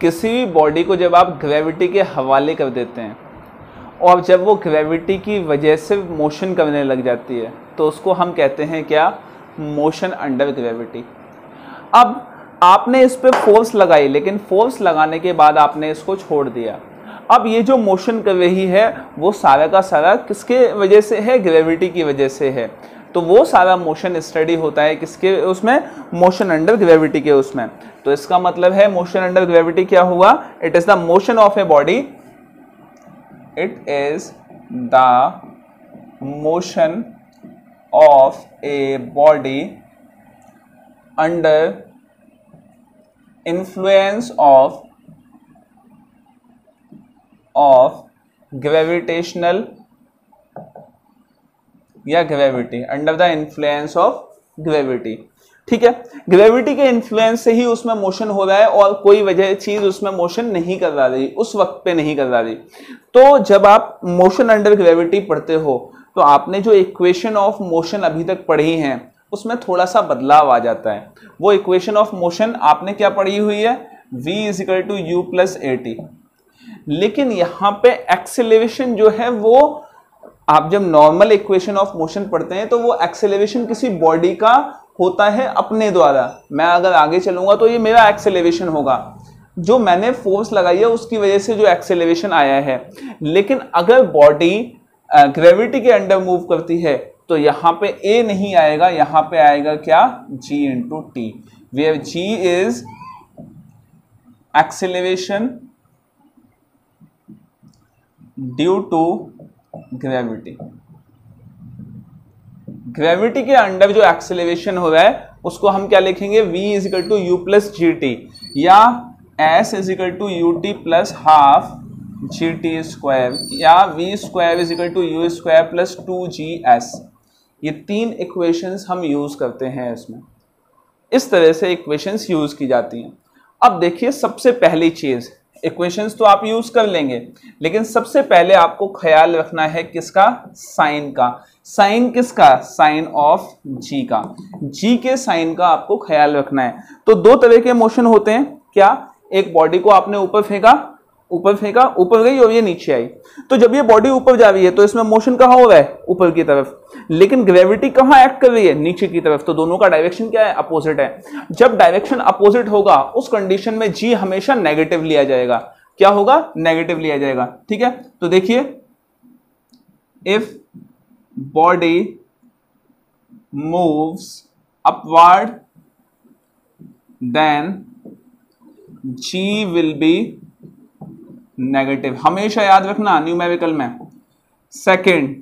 किसी भी बॉडी को जब आप ग्रेविटी के हवाले कर देते हैं और जब वो ग्रेविटी की वजह से मोशन करने लग जाती है तो उसको हम कहते हैं क्या, मोशन अंडर ग्रेविटी। अब आपने इस पे फोर्स लगाई, लेकिन फोर्स लगाने के बाद आपने इसको छोड़ दिया। अब ये जो मोशन कर रही है वो सारा का सारा किसके वजह से है, ग्रेविटी की वजह से है। तो वो सारा मोशन स्टडी होता है किसके उसमें, मोशन अंडर ग्रेविटी के उसमें। तो इसका मतलब है मोशन अंडर ग्रेविटी क्या हुआ, it is the motion of a body, it is the motion of a body under influence of gravitational या gravity, under the influence of gravity. ठीक है, ग्रेविटी के इन्फ्लुएंस से ही उसमें मोशन हो रहा है और कोई वजह चीज उसमें मोशन नहीं कर रही, उस वक्त पे नहीं कर रही। तो जब आप मोशन अंडर ग्रेविटी पढ़ते हो तो आपने जो इक्वेशन ऑफ मोशन अभी तक पढ़ी हैं उसमें थोड़ा सा बदलाव आ जाता है। वो इक्वेशन ऑफ मोशन आपने क्या पढ़ी हुई है, v = u + at, लेकिन यहाँ पे एक्सेलरेशन जो है वो आप जब नॉर्मल इक्वेशन ऑफ मोशन पढ़ते हैं तो वो एक्सेलरेशन किसी बॉडी का होता है अपने द्वारा। मैं अगर आगे चलूंगा तो ये मेरा एक्सेलरेशन होगा, जो मैंने फोर्स लगाई है उसकी वजह से जो एक्सेलरेशन आया है। लेकिन अगर बॉडी ग्रेविटी के अंडर मूव करती है तो यहाँ पे a नहीं आएगा, यहाँ पे आएगा क्या, g × t, where g is acceleration due to gravity. Gravity के अंडर जो एक्सेलरेशन हो रहा है उसको हम क्या लिखेंगे, v = u + gt या s = ut + ½ gt² या v² = u² + 2gs। ये तीन इक्वेशंस हम यूज करते हैं इसमें, इस तरह से इक्वेशंस यूज की जाती हैं। अब देखिए, सबसे पहली चीज, इक्वेशंस तो आप यूज कर लेंगे, लेकिन सबसे पहले आपको ख्याल रखना है किसका, साइन का। साइन किसका, साइन ऑफ जी का, जी के साइन का आपको ख्याल रखना है। तो दो तरह के मोशन होते हैं, क्या, एक बॉडी को आपने ऊपर फेंका, ऊपर गई और ये नीचे आई। तो जब ये बॉडी ऊपर जा रही है तो इसमें मोशन कहाँ हो रहा है, ऊपर की तरफ, लेकिन ग्रेविटी कहाँ एक्ट कर रही है, नीचे की तरफ। तो दोनों का डायरेक्शन क्या है, अपोजिट है। जब डायरेक्शन अपोजिट होगा उस कंडीशन में जी हमेशा नेगेटिव लिया जाएगा। क्या होगा, नेगेटिव लिया जाएगा। ठीक है, तो देखिए, if body moves upward then g will be negative, हमेशा याद रखना न्यूमेरिकल में। सेकंड,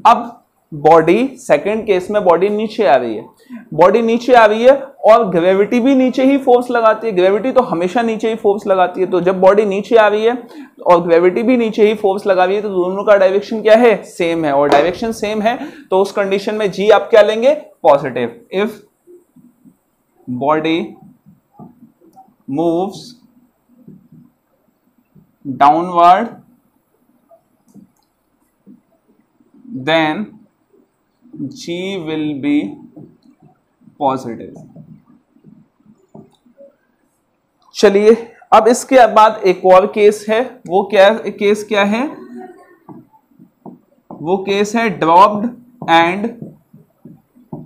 अब बॉडी, सेकंड केस में बॉडी नीचे आ रही है, बॉडी नीचे आ रही है और ग्रेविटी भी नीचे ही फोर्स लगाती है। ग्रेविटी तो हमेशा नीचे ही फोर्स लगाती है। तो जब बॉडी नीचे आ रही है और ग्रेविटी भी नीचे ही फोर्स लगा रही है तो दोनों का डायरेक्शन क्या है, सेम है। और डायरेक्शन सेम है तो उस कंडीशन में जी आप क्या लेंगे, positive. If body moves downward then G will be positive। चलिए, अब इसके बाद एक और केस है, वो क्या केस क्या है, वो केस है ड्रॉप्ड एंड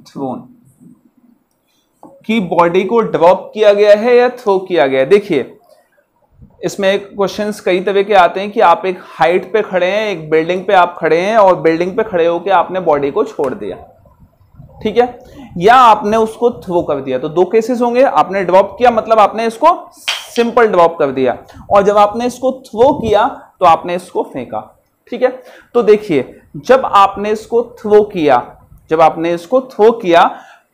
थ्रोन, कि बॉडी को ड्रॉप किया गया है या थ्रो किया गया है। देखिए, इसमें क्वेश्चंस कई तरह के आते हैं कि आप एक हाइट पे खड़े हैं, एक बिल्डिंग पे आप खड़े हैं और बिल्डिंग पे खड़े होकर आपने बॉडी को छोड़ दिया, ठीक है, या आपने उसको थ्रो कर दिया। तो दो केसेस होंगे, आपने ड्रॉप किया मतलब आपने इसको सिंपल ड्रॉप कर दिया, और जब आपने इसको थ्रो किया तो आपने इसको फेंका। ठीक है, तो देखिए, जब आपने इसको थ्रो किया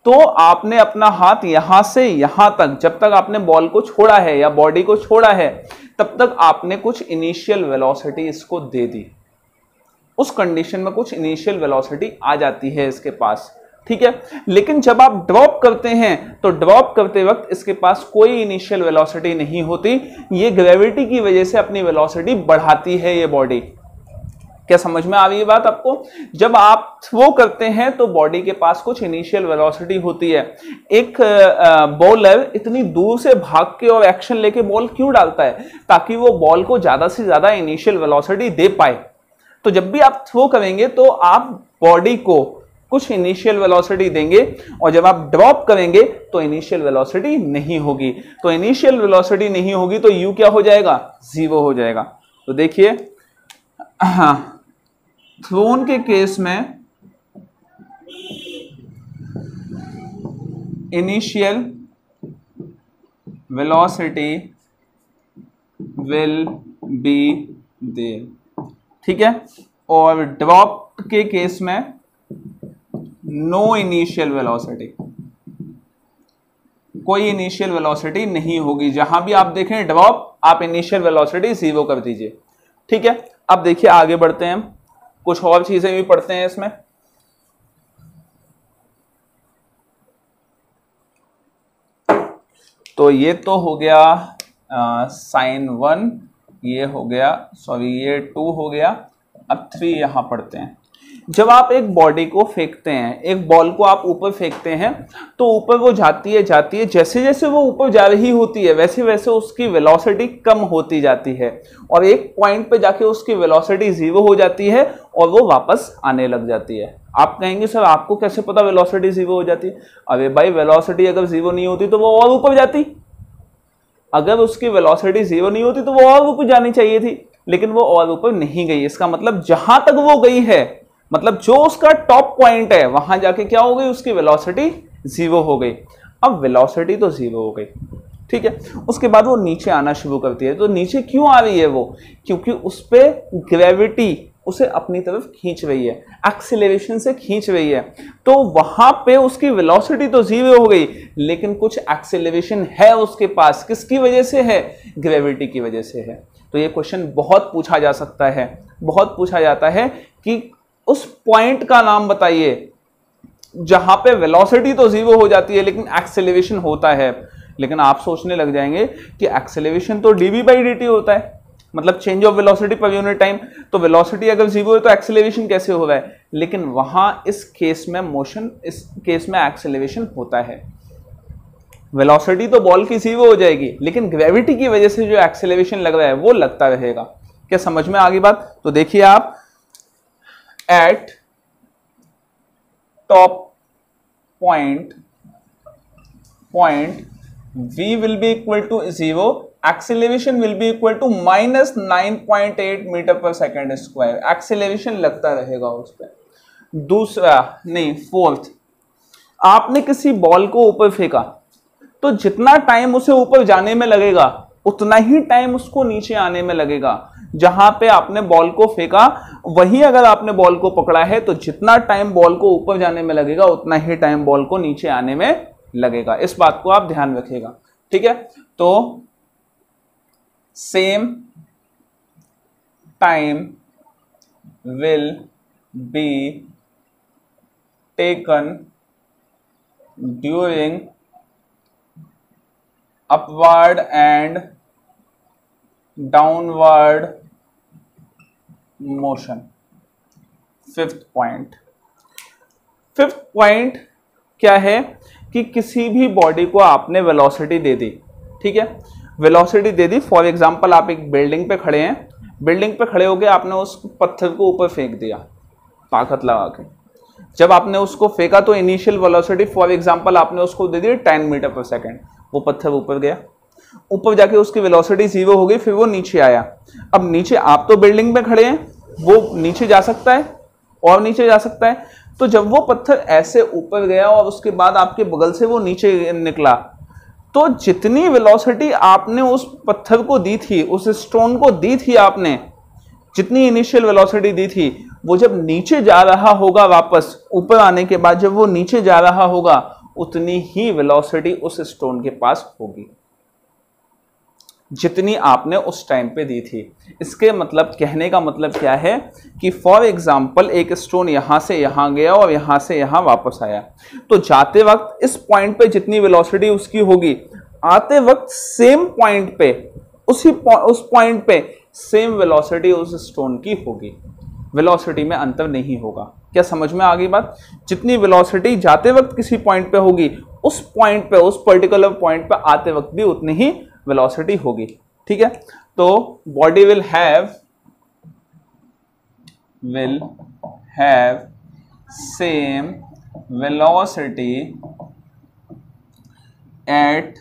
तो आपने अपना हाथ यहां से यहां तक, जब तक आपने बॉल को छोड़ा है या बॉडी को छोड़ा है, तब तक आपने कुछ इनिशियल वेलोसिटी इसको दे दी। उस कंडीशन में कुछ इनिशियल वेलोसिटी आ जाती है इसके पास। ठीक है, लेकिन जब आप ड्रॉप करते हैं तो ड्रॉप करते वक्त इसके पास कोई इनिशियल वेलोसिटी नहीं होती। ये ग्रेविटी की वजह से अपनी वेलोसिटी बढ़ाती है ये बॉडी। क्या समझ में आ रही है बात आपको? जब आप थ्रो करते हैं तो बॉडी के पास कुछ इनिशियल वेलोसिटी होती है। एक बॉलर इतनी दूर से भाग के और एक्शन लेके बॉल क्यों डालता है? ताकि वो बॉल को ज्यादा से ज्यादा इनिशियल वेलोसिटी दे पाए। तो जब भी आप थ्रो करेंगे तो आप बॉडी को कुछ इनिशियल वेलोसिटी देंगे, और जब आप ड्रॉप करेंगे तो इनिशियल वेलोसिटी नहीं होगी। तो इनिशियल वेलोसिटी नहीं होगी तो यू क्या हो जाएगा? 0 हो जाएगा। तो देखिए, थ्रोन के केस में initial velocity will be there, ठीक है। और ड्रॉप के केस में नो इनिशियल वेलोसिटी, कोई इनिशियल वेलोसिटी नहीं होगी। जहां भी आप देखें ड्रॉप, आप इनिशियल वेलोसिटी 0 कर दीजिए, ठीक है। अब देखिए आगे बढ़ते हैं, कुछ और चीजें भी पढ़ते हैं इसमें। तो ये तो हो गया साइन 1, ये हो गया, सॉरी ये 2 हो गया। अब 3 यहां पढ़ते हैं। जब आप एक बॉडी को फेंकते हैं, एक बॉल को आप ऊपर फेंकते हैं, तो ऊपर वो जाती है, जैसे जैसे वो ऊपर जा रही होती है वैसे वैसे उसकी वेलोसिटी कम होती जाती है, और एक पॉइंट पे जाके उसकी वेलोसिटी 0 हो जाती है और वो वापस आने लग जाती है। आप कहेंगे सर आपको कैसे पता वेलोसिटी 0 हो जाती है? अरे भाई, वेलोसिटी अगर 0 नहीं होती तो वो और ऊपर जाती। अगर उसकी वेलोसिटी 0 नहीं होती तो वो और ऊपर जानी चाहिए थी, लेकिन वो और ऊपर नहीं गई। इसका मतलब जहां तक वो गई है, मतलब जो उसका टॉप पॉइंट है, वहां जाके क्या हो गई? उसकी वेलोसिटी 0 हो गई। अब वेलोसिटी तो 0 हो गई, ठीक है। उसके बाद वो नीचे आना शुरू करती है। तो नीचे क्यों आ रही है वो? क्योंकि उस पे ग्रेविटी उसे अपनी तरफ खींच रही है, एक्सीलरेशन से खींच रही है। तो वहां पे उसकी वेलोसिटी तो 0 हो गई, लेकिन कुछ एक्सीलरेशन है उसके पास। किसकी वजह से है? ग्रेविटी की वजह से है। तो ये क्वेश्चन बहुत पूछा जा सकता है, बहुत पूछा जाता है कि उस पॉइंट का नाम बताइए जहां पे वेलोसिटी तो 0 हो जाती है लेकिन एक्सेलरेशन होता है। लेकिन आप सोचने लग जाएंगे कि एक्सेलरेशन तो dv/dt होता है, मतलब change of velocity per unit time. तो वेलोसिटी अगर 0 है तो एक्सेलरेशन कैसे हो रहा है? लेकिन वहां इस केस में मोशन, इस केस में एक्सेलरेशन होता है। वेलोसिटी तो बॉल की 0 हो जाएगी, लेकिन ग्रेविटी की वजह से जो एक्सेलरेशन लग रहा है वो लगता रहेगा। क्या समझ में आ गई बात? तो देखिए आप, at top point v will be equal to 0, acceleration will be equal to minus 9.8 metre पर सेकेंड स्क्वायर। एक्सेलरेशन लगता रहेगा उस पर। दूसरा नहीं, फोर्थ, आपने किसी बॉल को ऊपर फेंका तो जितना टाइम उसे ऊपर जाने में लगेगा उतना ही टाइम उसको नीचे आने में लगेगा। जहां पे आपने बॉल को फेंका वहीं अगर आपने बॉल को पकड़ा है तो जितना टाइम बॉल को ऊपर जाने में लगेगा उतना ही टाइम बॉल को नीचे आने में लगेगा। इस बात को आप ध्यान रखिएगा, ठीक है। तो same time will be taken during upward and downward motion. Fifth point क्या है कि किसी भी बॉडी को आपने वेलोसिटी दे दी, ठीक है, वेलोसिटी दे दी। फॉर एग्जांपल आप एक बिल्डिंग पे खड़े हैं, बिल्डिंग पे खड़े होकर आपने उस पत्थर को ऊपर फेंक दिया ताकत लगा के। जब आपने उसको फेंका तो इनिशियल वेलोसिटी फॉर एग्जांपल आपने उसको दे दी 10 मीटर पर सेकेंड। वो पत्थर ऊपर गया, ऊपर जाके उसकी वेलोसिटी 0 हो गई, फिर वो नीचे आया। अब नीचे आप तो बिल्डिंग में खड़े हैं, वो नीचे जा सकता है और नीचे जा सकता है। तो जब वो पत्थर ऐसे ऊपर गया और उसके बाद आपके बगल से वो नीचे निकला, तो जितनी वेलोसिटी आपने उस पत्थर को दी थी, उस स्टोन को दी थी आपने, जितनी इनिशियल वेलोसिटी दी थी, वो जब नीचे जा रहा होगा वापस ऊपर आने के बाद, जब वो नीचे जा रहा होगा उतनी ही वेलोसिटी उस स्टोन के पास होगी जितनी आपने उस टाइम पे दी थी। इसके मतलब, कहने का मतलब क्या है कि फॉर एग्जांपल एक स्टोन यहां से यहां गया और यहां से यहां वापस आया, तो जाते वक्त इस पॉइंट पे जितनी वेलोसिटी उसकी होगी, आते वक्त सेम पॉइंट पे, उस पॉइंट पे सेम वेलोसिटी उस स्टोन की होगी। वेलोसिटी में अंतर नहीं होगा। क्या समझ में आ गई बात? जितनी वेलोसिटी जाते वक्त किसी पॉइंट पे होगी, उस पॉइंट पे, उस पर्टिकुलर पॉइंट पे आते वक्त भी उतनी ही वेलोसिटी होगी। ठीक है, तो body will have same velocity at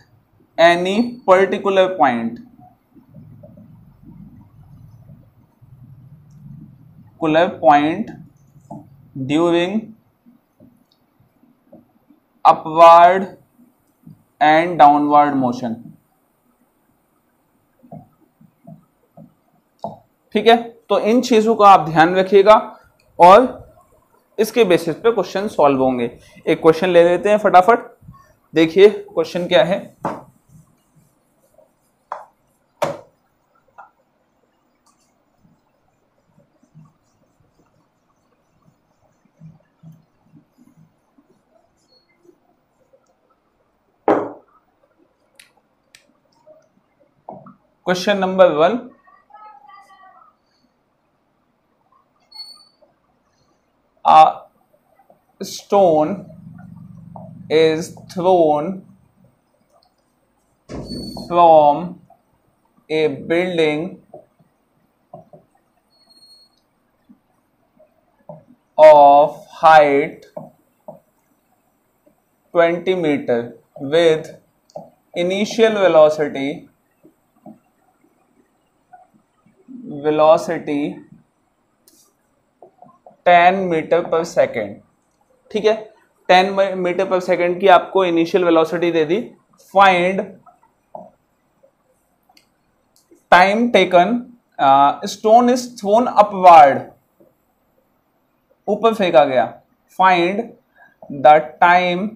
any particular point during upward and downward motion। ठीक है, तो इन चीजों का आप ध्यान रखिएगा और इसके बेसिस पे क्वेश्चन सॉल्व होंगे। एक क्वेश्चन ले लेते हैं फटाफट। देखिए क्वेश्चन क्या है। Question number 1, a stone is thrown from a building of height 20 meter with initial velocity 10 metre पर सेकेंड। ठीक है, 10 मीटर पर सेकेंड की आपको इनिशियल वेलोसिटी दे दी। Find time taken, stone is thrown upward, ऊपर फेंका गया। Find the time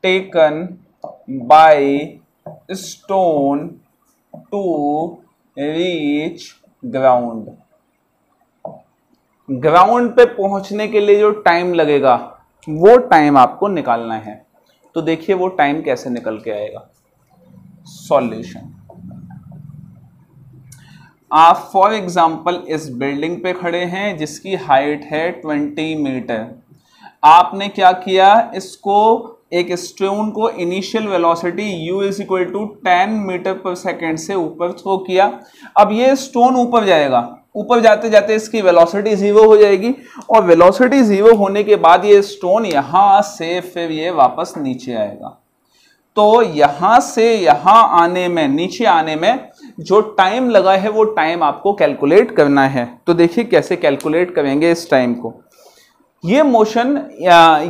taken by stone to reach ground. Ground पे पहुंचने के लिए जो टाइम लगेगा वो टाइम आपको निकालना है। तो देखिए वो टाइम कैसे निकल के आएगा। सॉल्यूशन, आप फॉर एग्जांपल इस बिल्डिंग पे खड़े हैं जिसकी हाइट है 20 मीटर। आपने क्या किया, इसको एक स्टोन को initial velocity u is equal to 10 metre पर सेकेंड से ऊपर थ्रो किया। अब ये स्टोन ऊपर जाएगा, ऊपर जाते जाते इसकी वेलोसिटी 0 हो जाएगी और वेलोसिटी 0 होने के बाद ये स्टोन यहां से फिर ये वापस नीचे आएगा। तो यहां से यहां आने में, नीचे आने में जो टाइम लगा है वो टाइम आपको कैलकुलेट करना है। तो देखिए कैसे कैलकुलेट करेंगे इस टाइम को। ये मोशन,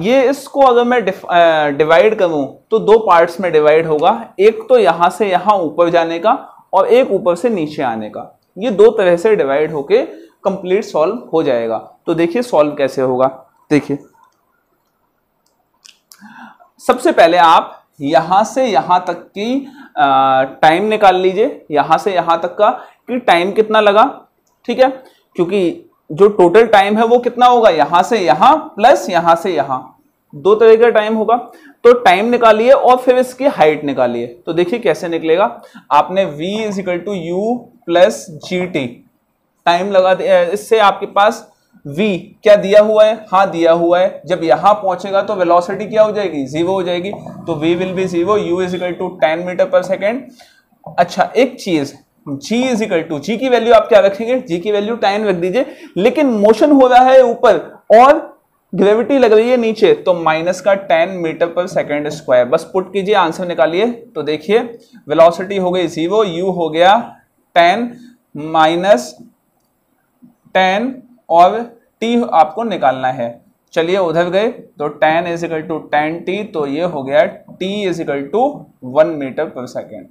ये इसको अगर मैं डिवाइड करूं तो दो पार्ट्स में डिवाइड होगा। एक तो यहां से यहां ऊपर जाने का और एक ऊपर से नीचे आने का। ये दो तरह से डिवाइड होके कंप्लीट सॉल्व हो जाएगा। तो देखिए सॉल्व कैसे होगा। देखिए सबसे पहले आप यहां से यहां तक की टाइम निकाल लीजिए, यहां से यहां तक का कि टाइम कितना लगा। ठीक है, क्योंकि जो टोटल टाइम है वो कितना होगा, यहां से यहां प्लस यहां से यहां, दो तरह का टाइम होगा। तो टाइम निकालिए और फिर इसकी हाइट निकालिए। तो देखिए कैसे निकलेगा। आपने v is equal to u plus g t time लगा दिया। इससे आपके पास v क्या दिया हुआ है, हाँ दिया हुआ है। जब यहां पहुंचेगा तो वेलोसिटी क्या हो जाएगी, 0 हो जाएगी। तो v will be 0, u is equal to 10 metre पर सेकेंड। अच्छा एक चीज, g is equal to, G की वैल्यू आप क्या रखेंगे, g की वैल्यू 10 रख दीजिए। लेकिन मोशन हो रहा है ऊपर और ग्रेविटी लग रही है नीचे, तो माइनस का 10 मीटर पर सेकेंड स्क्वायर। बस पुट कीजिए, आंसर निकालिए। तो देखिए वेलोसिटी हो गई 0, u हो गया 10 माइनस 10 और t आपको निकालना है। चलिए उधर गए तो 10 इज इक्वल टू 10t, तो ये हो गया t is equal to 1 metre पर सेकेंड,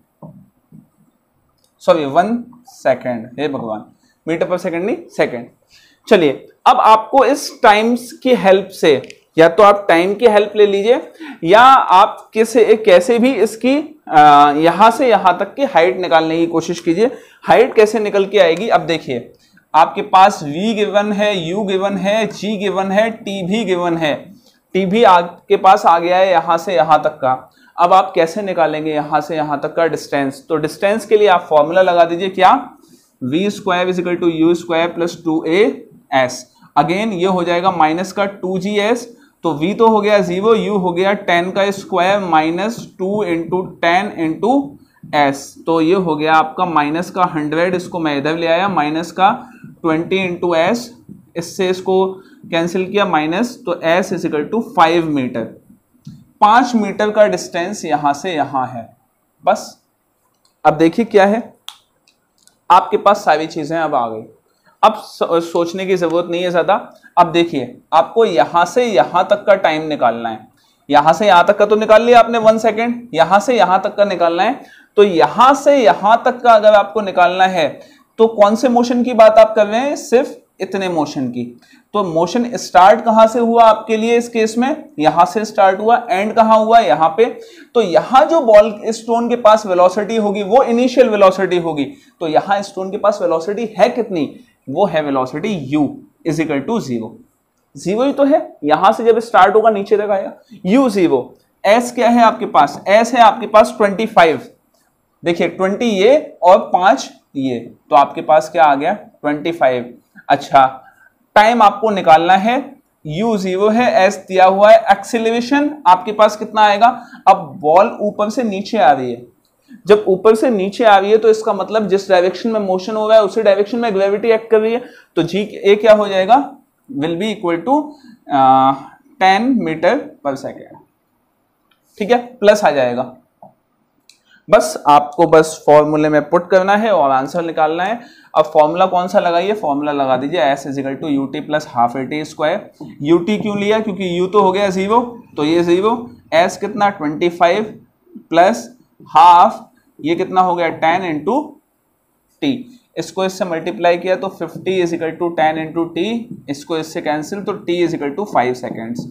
सॉरी 1 सेकेंड, हे भगवान, मीटर पर सेकेंड नहीं सेकेंड। चलिए अब आपको इस टाइम्स की हेल्प से, या तो आप टाइम की हेल्प ले लीजिए या आप कैसे भी इसकी यहां से यहां तक की हाइट निकालने की कोशिश कीजिए। हाइट कैसे निकल के आएगी, अब देखिए आपके पास v गिवन है, u गिवन है, g गिवन है, t भी गिवन है। t भी आपके पास आ गया है यहां से यहां तक का। अब आप कैसे निकालेंगे यहां से यहां तक का डिस्टेंस। तो डिस्टेंस के लिए आप फॉर्मूला लगा दीजिए, क्या, v square is equal to u square plus 2as। Again ये हो जाएगा माइनस का 2gs, तो v तो हो गया 0, u हो गया 10 का square minus 2 into 10 into s, तो ये हो गया आपका माइनस का 100, इसको मैं इधर ले आया, माइनस का 20 इंटू s, इससे इसको कैंसिल किया माइनस, तो s is equal to 5 metre. 5 metre का डिस्टेंस यहां से यहां है बस। अब देखिए क्या है, आपके पास सारी चीजें अब आ गई, अब सोचने की जरूरत नहीं है ज्यादा। अब देखिए आपको यहां से यहां तक का टाइम निकालना है, यहां से यहां तक का तो निकाल लिया आपने 1 सेकेंड, यहां से यहां तक का निकालना है, तो यहां से यहां तक का अगर आपको निकालना है तो कौन से मोशन की बात आप कर रहे हैं, सिर्फ इतने मोशन की। तो मोशन स्टार्ट कहां से हुआ आपके लिए इस केस में, यहां से स्टार्ट हुआ, एंड कहां हुआ, यहां पे। तो यहां जो बॉल स्टोन के पास वेलोसिटी होगी वो इनिशियल वेलोसिटी होगी, तो यहां स्टोन के पास वेलोसिटी है कितनी, वो है velocity u is equal to 0। 0 ही तो है, यहां से जब स्टार्ट होगा नीचे तक आएगा u 0। s क्या है आपके पास, s है आपके पास 25, देखिए 20 ये और 5 ये, तो आपके पास क्या आ गया 25। अच्छा, टाइम आपको निकालना है, u 0 है, s दिया हुआ है, एक्सीलरेशन आपके पास कितना आएगा। अब बॉल ऊपर से नीचे आ रही है, जब ऊपर से नीचे आ रही है तो इसका मतलब जिस डायरेक्शन में मोशन हो रहा है उसी डायरेक्शन में ग्रेविटी एक्ट कर रही है, तो जी ए क्या हो जाएगा, will be equal to 10 metre पर सेकेंड। ठीक है, प्लस आ जाएगा। बस आपको बस फॉर्मूले में पुट करना है और आंसर निकालना है। अब फॉर्मूला कौन सा लगाइए, फॉर्मूला लगा दीजिए s is equal to u t plus half a t square. U t क्यों लिया, क्योंकि u तो हो गया 0, तो ये 0, s कितना 25 प्लस हाफ, ये कितना हो गया 10 इंटू टी, इसको इससे मल्टीप्लाई किया तो 50 is equal to 10 into t, इसको इससे कैंसिल, तो t is equal to 5 seconds.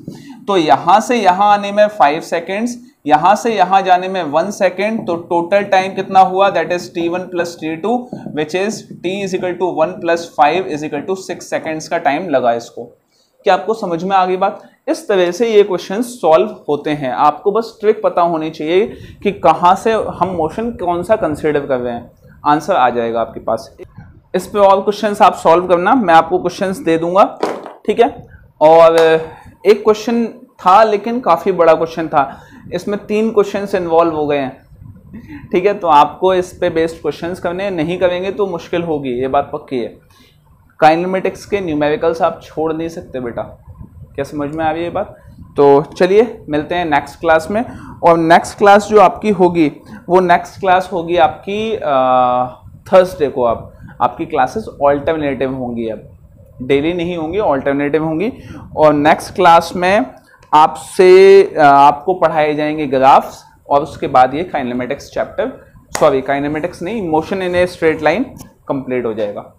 तो यहां से यहां आने में 5 सेकेंड्स, यहां से यहां जाने में 1 सेकेंड, तो टोटल टाइम कितना हुआ, that is t1 plus t2 which is t is equal to 1 plus 5 is equal to 6 seconds का टाइम लगा इसको। क्या आपको समझ में आ गई बात। इस तरह से ये क्वेश्चन सॉल्व होते हैं, आपको बस ट्रिक पता होनी चाहिए कि कहाँ से हम मोशन कौन सा कंसीडर कर रहे हैं, आंसर आ जाएगा आपके पास। इस पे और क्वेश्चंस आप सॉल्व करना, मैं आपको क्वेश्चंस दे दूंगा, ठीक है। और एक क्वेश्चन था लेकिन काफ़ी बड़ा क्वेश्चन था, इसमें 3 क्वेश्चंस इन्वॉल्व हो गए हैं, ठीक है। तो आपको इस पे बेस्ड क्वेश्चंस करने, नहीं करेंगे तो मुश्किल होगी, ये बात पक्की है। काइनेमेटिक्स के न्यूमेरिकल्स आप छोड़ नहीं सकते बेटा, क्या समझ में आ रही है ये बात। तो चलिए मिलते हैं नेक्स्ट क्लास में, और नेक्स्ट क्लास जो आपकी होगी वो नेक्स्ट क्लास होगी आपकी थर्सडे को। आपकी क्लासेस ऑल्टरनेटिव होंगी, अब डेली नहीं होंगी, ऑल्टरनेटिव होंगी। और नेक्स्ट क्लास में आपको पढ़ाए जाएंगे ग्राफ्स, और उसके बाद ये काइनेमेटिक्स चैप्टर, सॉरी काइनेमेटिक्स नहीं, motion in a straight line complete हो जाएगा।